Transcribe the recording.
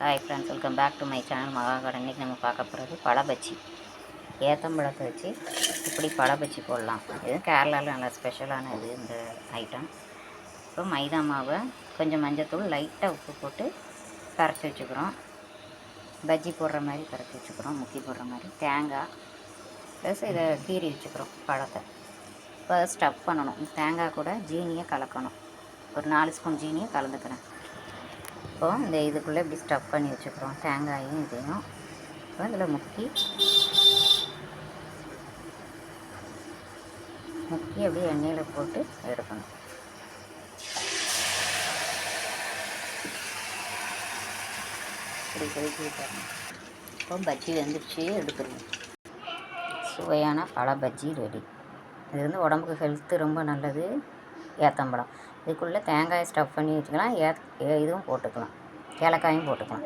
Hi friends, welcome back to my channel மகாகார்டன். இன்றைக்கி நம்ம பார்க்க போகிறது பழ பஜ்ஜி. ஏத்தம்பழத்தை வச்சு இப்படி பழ பஜ்ஜி போடலாம். இது கேரளாவில் நல்ல ஸ்பெஷலான இது இந்த ஐட்டம். அப்புறம் மைதா மாவை, கொஞ்சம் மஞ்சத்தூள், லைட்டாக உப்பு போட்டு கரைச்சி வச்சுக்கிறோம். பஜ்ஜி போடுற மாதிரி கரைச்சி வச்சுக்கிறோம், முக்கி போடுற மாதிரி. தேங்காய் ப்ளஸ் இதை கீறி வச்சுக்கிறோம் பழத்தை. இப்போ ஸ்டஃப் பண்ணணும். தேங்காய் கூட ஜீனியை கலக்கணும். ஒரு 4 ஸ்பூன் ஜீனியை கலந்துக்கிறேன். இப்போது இந்த இதுக்குள்ளே இப்படி ஸ்டஃப் பண்ணி வச்சுக்கிறோம் தேங்காயும் இதையும். இப்போ இதில் முக்கி அப்படியே எண்ணெயில் போட்டு எடுக்கணும். இப்படி கொதிச்சு தரணும். இப்போ பஜ்ஜி வந்துடுச்சு, எடுத்துருவோம். சுவையான பழ பஜ்ஜி ரெடி. இது வந்து உடம்புக்கு ஹெல்த்து ரொம்ப நல்லது. ஏத்தம்பழம் இதுக்குள்ளே தேங்காயை ஸ்டஃப் பண்ணி வச்சுக்கலாம். இதுவும் போட்டுக்கலாம், ஏலக்காயும் போட்டுக்கலாம்.